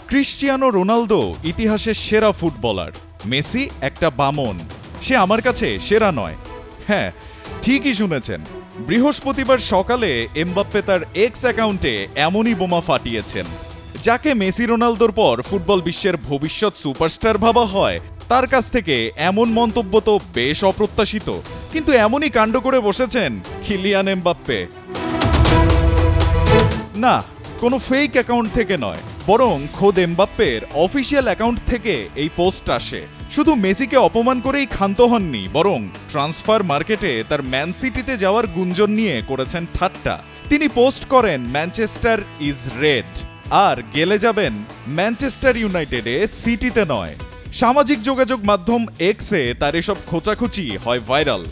Cristiano Ronaldo ইতিহাসের সেরা footballer, Messi একটা বামন, সে আমার কাছে সেরা নয়। হ্যাঁ, ঠিকই শুনেছেন। বৃহস্পতিবার সকালে এমবাপ্পে তার এক্স অ্যাকাউন্টে এমনই বোমা ফাটিয়েছেন। যাকে মেসি রোনালদোর পর ফুটবল বিশ্বের ভবিষ্যৎ সুপারস্টার ভাবা হয়, তার কাছ থেকে এমন মন্তব্য তো বেশ অপ্রত্যাশিত। কিন্তু এমনই কাণ্ড করে বসেছেন কিলিয়ান এমবাপ্পে। না, কোনো ফেক অ্যাকাউন্ট থেকে নয়, বরং খোদ এমবাপ্পের অফিসিয়াল অ্যাকাউন্ট থেকে এই পোস্ট আসে। শুধু মেসিকে অপমান করেই ক্ষান্ত হননি, বরং ট্রান্সফার মার্কেটে তার ম্যান সিটিতে যাওয়ার গুঞ্জন নিয়ে করেছেন ঠাট্টা। তিনি পোস্ট করেন ম্যানচেস্টার ইজ রেড, আর গেলে যাবেন ম্যানচেস্টার ইউনাইটেডে, সিটিতে নয়। সামাজিক যোগাযোগ মাধ্যম এক্সে তার এসব খোঁচাখুচি হয় ভাইরাল।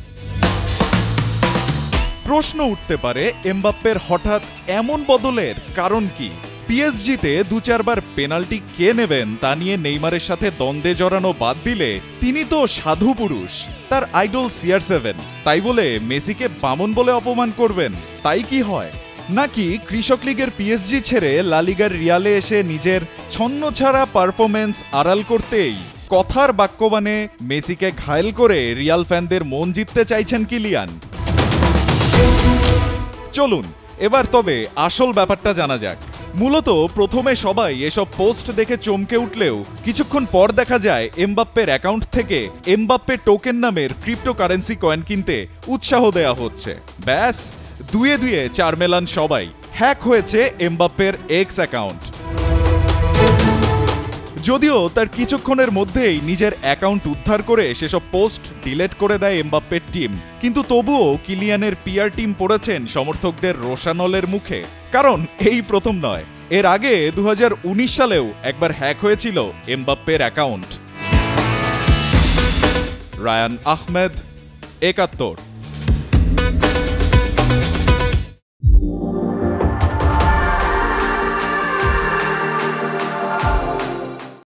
প্রশ্ন উঠতে পারে, এমবাপ্পের হঠাৎ এমন বদলের কারণ কি? পিএসজিতে ২-৪ বার পেনাল্টি কে নেবেন তা নিয়ে নেইমারের সাথে দ্বন্দ্বে জড়ানো বাদ দিলে তিনি তো সাধু পুরুষ, তার আইডল CR7, তাই বলে মেসিকে বামন বলে অপমান করবেন, তাই কি হয়? নাকি কৃষক লীগের পিএসজি ছেড়ে লা লিগার রিয়ালে এসে নিজের ছন্নছাড়া পারফরমেন্স আড়াল করতেই কথার বাক্যবাণে মেসিকে ঘায়েল করে রিয়াল ফ্যানদের মন জিততে চাইছেন কিলিয়ান? চলুন এবার তবে আসল ব্যাপারটা জানা যাক। মূলত প্রথমে সবাই এসব পোস্ট দেখে চমকে উঠলেও কিছুক্ষণ পর দেখা যায় এমবাপ্পের অ্যাকাউন্ট থেকে এমবাপ্পে টোকেন নামের ক্রিপ্টোকারেন্সি কয়েন কিনতে উৎসাহ দেয়া হচ্ছে। ব্যাস, দুয়ে দুয়ে চার মেলান সবাই, হ্যাক হয়েছে এমবাপ্পের এক্স অ্যাকাউন্ট। যদিও তার কিছুক্ষণের মধ্যেই নিজের অ্যাকাউন্ট উদ্ধার করে সেসব পোস্ট ডিলেট করে দেয় এমবাপ্পের টিম, কিন্তু তবুও কিলিয়ানের পিআর টিম পড়েছেন সমর্থকদের রোষানলের মুখে। কারণ এই প্রথম নয়, এর আগে ২০১৯ সালেও একবার হ্যাক হয়েছিল এমবাপ্পের অ্যাকাউন্ট। রায়ান আহমেদ, ৭১।